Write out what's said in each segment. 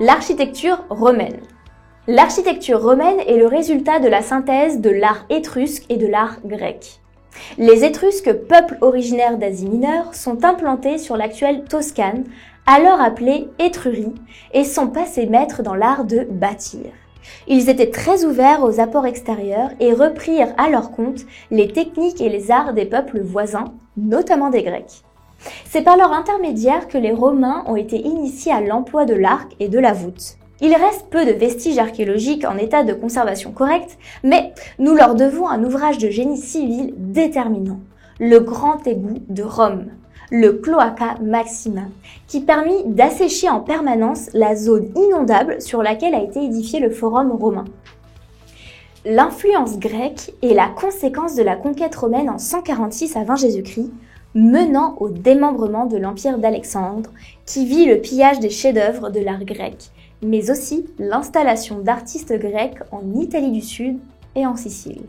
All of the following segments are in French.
L'architecture romaine. L'architecture romaine est le résultat de la synthèse de l'art étrusque et de l'art grec. Les Étrusques, peuple originaire d'Asie mineure, sont implantés sur l'actuelle Toscane, alors appelée Étrurie, et sont passés maîtres dans l'art de bâtir. Ils étaient très ouverts aux apports extérieurs et reprirent à leur compte les techniques et les arts des peuples voisins, notamment des Grecs. C'est par leur intermédiaire que les Romains ont été initiés à l'emploi de l'arc et de la voûte. Il reste peu de vestiges archéologiques en état de conservation correcte, mais nous leur devons un ouvrage de génie civil déterminant, le Grand Égout de Rome, le Cloaca Maxima, qui permit d'assécher en permanence la zone inondable sur laquelle a été édifié le Forum romain. L'influence grecque est la conséquence de la conquête romaine en 146 avant Jésus-Christ, menant au démembrement de l'empire d'Alexandre, qui vit le pillage des chefs-d'œuvre de l'art grec, mais aussi l'installation d'artistes grecs en Italie du Sud et en Sicile.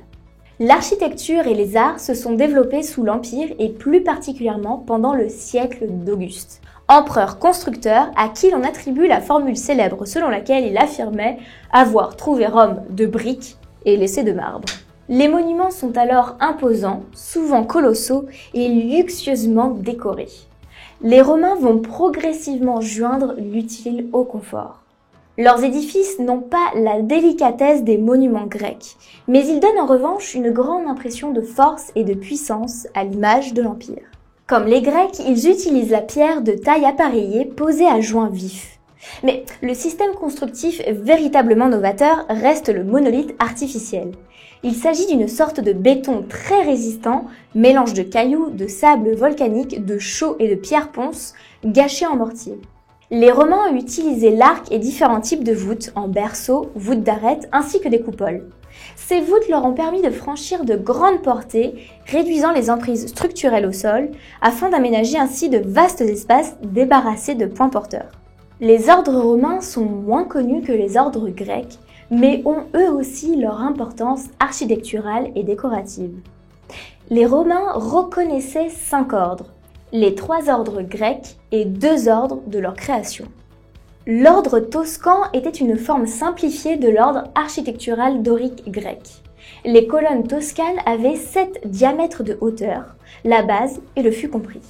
L'architecture et les arts se sont développés sous l'Empire et plus particulièrement pendant le siècle d'Auguste, empereur constructeur à qui l'on attribue la formule célèbre selon laquelle il affirmait avoir trouvé Rome de briques et laissé de marbre. Les monuments sont alors imposants, souvent colossaux et luxueusement décorés. Les Romains vont progressivement joindre l'utile au confort. Leurs édifices n'ont pas la délicatesse des monuments grecs, mais ils donnent en revanche une grande impression de force et de puissance à l'image de l'Empire. Comme les Grecs, ils utilisent la pierre de taille appareillée posée à joints vifs. Mais le système constructif véritablement novateur reste le monolithe artificiel. Il s'agit d'une sorte de béton très résistant, mélange de cailloux, de sable volcanique, de chaux et de pierre ponce, gâché en mortier. Les Romains ont utilisé l'arc et différents types de voûtes en berceaux, voûtes d'arêtes ainsi que des coupoles. Ces voûtes leur ont permis de franchir de grandes portées, réduisant les emprises structurelles au sol, afin d'aménager ainsi de vastes espaces débarrassés de points porteurs. Les ordres romains sont moins connus que les ordres grecs, mais ont eux aussi leur importance architecturale et décorative. Les Romains reconnaissaient 5 ordres, les 3 ordres grecs et 2 ordres de leur création. L'ordre toscan était une forme simplifiée de l'ordre architectural dorique grec. Les colonnes toscanes avaient 7 diamètres de hauteur, la base et le fût compris.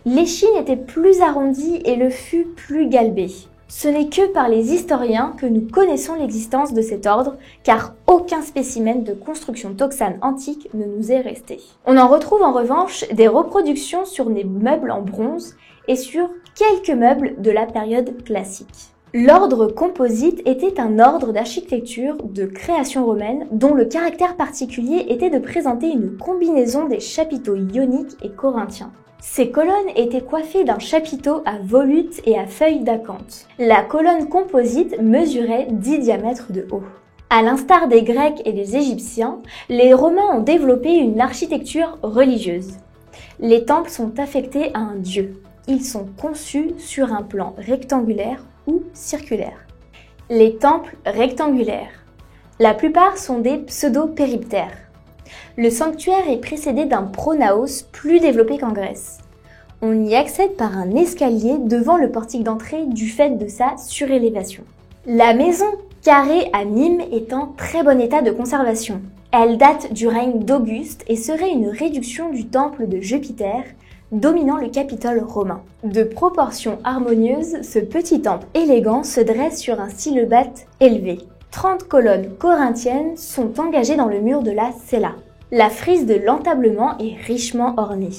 L'échine était plus arrondie et le fût plus galbé. Ce n'est que par les historiens que nous connaissons l'existence de cet ordre, car aucun spécimen de construction toxane antique ne nous est resté. On en retrouve en revanche des reproductions sur des meubles en bronze et sur quelques meubles de la période classique. L'ordre composite était un ordre d'architecture de création romaine dont le caractère particulier était de présenter une combinaison des chapiteaux ioniques et corinthiens. Ces colonnes étaient coiffées d'un chapiteau à volute et à feuilles d'acanthe. La colonne composite mesurait 10 diamètres de haut. À l'instar des Grecs et des Égyptiens, les Romains ont développé une architecture religieuse. Les temples sont affectés à un dieu. Ils sont conçus sur un plan rectangulaire ou circulaire. Les temples rectangulaires. La plupart sont des pseudo-périptères. Le sanctuaire est précédé d'un pronaos plus développé qu'en Grèce. On y accède par un escalier devant le portique d'entrée du fait de sa surélévation. La maison carrée à Nîmes est en très bon état de conservation. Elle date du règne d'Auguste et serait une réduction du temple de Jupiter, dominant le Capitole romain. De proportions harmonieuses, ce petit temple élégant se dresse sur un cylindre élevé. 30 colonnes corinthiennes sont engagées dans le mur de la cella. La frise de l'entablement est richement ornée.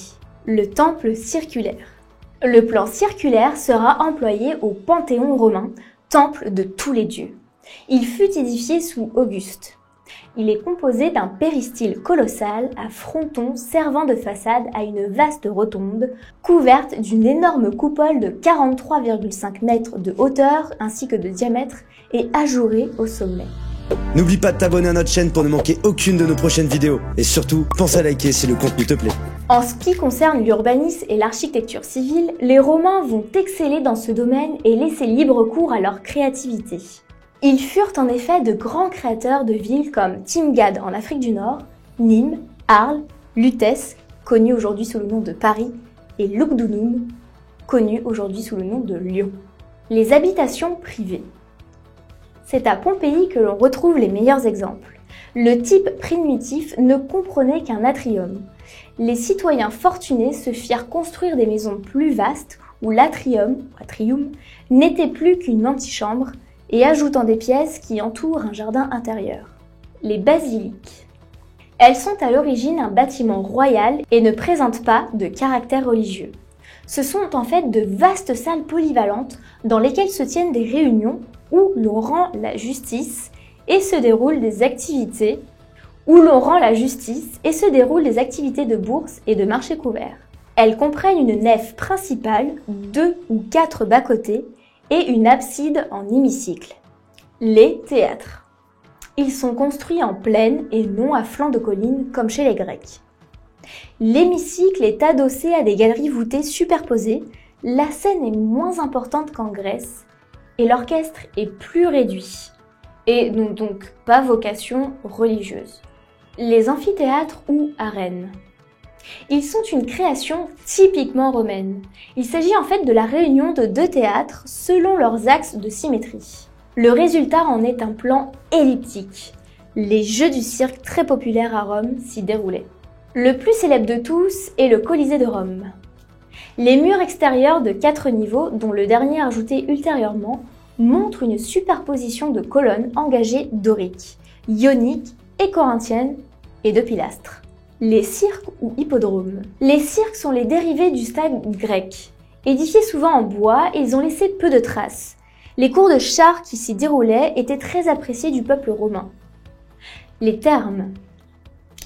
Le temple circulaire. Le plan circulaire sera employé au Panthéon romain, temple de tous les dieux. Il fut édifié sous Auguste. Il est composé d'un péristyle colossal à fronton servant de façade à une vaste rotonde, couverte d'une énorme coupole de 43,5 mètres de hauteur ainsi que de diamètre et ajourée au sommet. N'oublie pas de t'abonner à notre chaîne pour ne manquer aucune de nos prochaines vidéos. Et surtout, pense à liker si le contenu te plaît. En ce qui concerne l'urbanisme et l'architecture civile, les Romains vont exceller dans ce domaine et laisser libre cours à leur créativité. Ils furent en effet de grands créateurs de villes comme Timgad en Afrique du Nord, Nîmes, Arles, Lutèce, connu aujourd'hui sous le nom de Paris, et Lugdunum, connu aujourd'hui sous le nom de Lyon. Les habitations privées. C'est à Pompéi que l'on retrouve les meilleurs exemples. Le type primitif ne comprenait qu'un atrium. Les citoyens fortunés se firent construire des maisons plus vastes où l'atrium n'était plus qu'une antichambre et ajoutant des pièces qui entourent un jardin intérieur. Les basiliques. Elles sont à l'origine un bâtiment royal et ne présentent pas de caractère religieux. Ce sont en fait de vastes salles polyvalentes dans lesquelles se tiennent des réunions où l'on rend la justice et se déroulent des activités de bourse et de marché couvert. Elles comprennent une nef principale, 2 ou 4 bas-côtés et une abside en hémicycle. Les théâtres. Ils sont construits en plaine et non à flanc de colline comme chez les Grecs. L'hémicycle est adossé à des galeries voûtées superposées, la scène est moins importante qu'en Grèce et l'orchestre est plus réduit et n'ont donc pas vocation religieuse. Les amphithéâtres ou arènes. Ils sont une création typiquement romaine. Il s'agit en fait de la réunion de 2 théâtres selon leurs axes de symétrie. Le résultat en est un plan elliptique. Les jeux du cirque très populaires à Rome s'y déroulaient. Le plus célèbre de tous est le Colisée de Rome. Les murs extérieurs de 4 niveaux, dont le dernier ajouté ultérieurement, montrent une superposition de colonnes engagées doriques, ioniques et corinthiennes et de pilastres. Les cirques ou hippodromes. Les cirques sont les dérivés du stade grec. Édifiés souvent en bois, ils ont laissé peu de traces. Les cours de chars qui s'y déroulaient étaient très appréciés du peuple romain. Les thermes.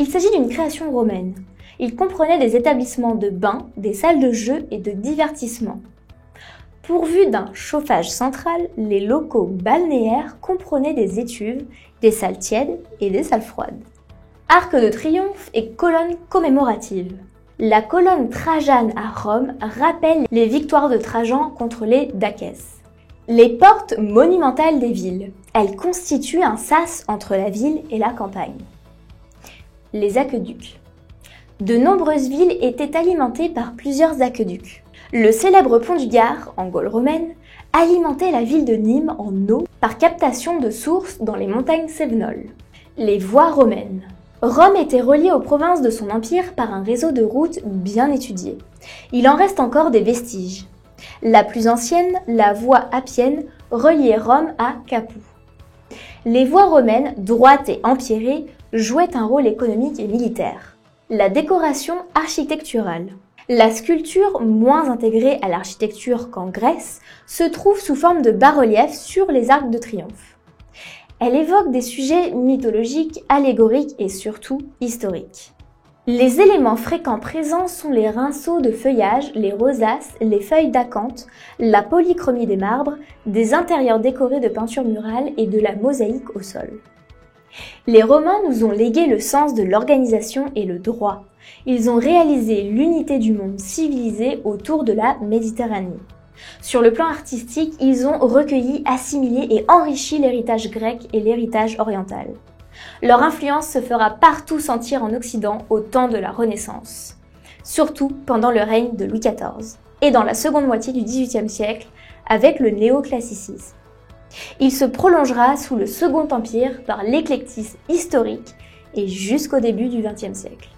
Il s'agit d'une création romaine. Ils comprenaient des établissements de bains, des salles de jeux et de divertissement. Pourvus d'un chauffage central, les locaux balnéaires comprenaient des étuves, des salles tièdes et des salles froides. Arc de triomphe et colonnes commémoratives. La colonne Trajane à Rome rappelle les victoires de Trajan contre les Daces. Les portes monumentales des villes. Elles constituent un sas entre la ville et la campagne. Les aqueducs. De nombreuses villes étaient alimentées par plusieurs aqueducs. Le célèbre pont du Gard, en Gaule romaine, alimentait la ville de Nîmes en eau par captation de sources dans les montagnes cévenoles. Les voies romaines. Rome était reliée aux provinces de son empire par un réseau de routes bien étudié. Il en reste encore des vestiges. La plus ancienne, la voie appienne, reliait Rome à Capoue. Les voies romaines, droites et empierrées, jouaient un rôle économique et militaire. La décoration architecturale. La sculpture, moins intégrée à l'architecture qu'en Grèce, se trouve sous forme de bas-relief sur les arcs de triomphe. Elle évoque des sujets mythologiques, allégoriques et surtout historiques. Les éléments fréquents présents sont les rinceaux de feuillage, les rosaces, les feuilles d'acanthe, la polychromie des marbres, des intérieurs décorés de peintures murales et de la mosaïque au sol. Les Romains nous ont légué le sens de l'organisation et le droit. Ils ont réalisé l'unité du monde civilisé autour de la Méditerranée. Sur le plan artistique, ils ont recueilli, assimilé et enrichi l'héritage grec et l'héritage oriental. Leur influence se fera partout sentir en Occident au temps de la Renaissance, surtout pendant le règne de Louis XIV, et dans la seconde moitié du XVIIIe siècle avec le néoclassicisme. Il se prolongera sous le Second Empire par l'éclectisme historique et jusqu'au début du XXe siècle.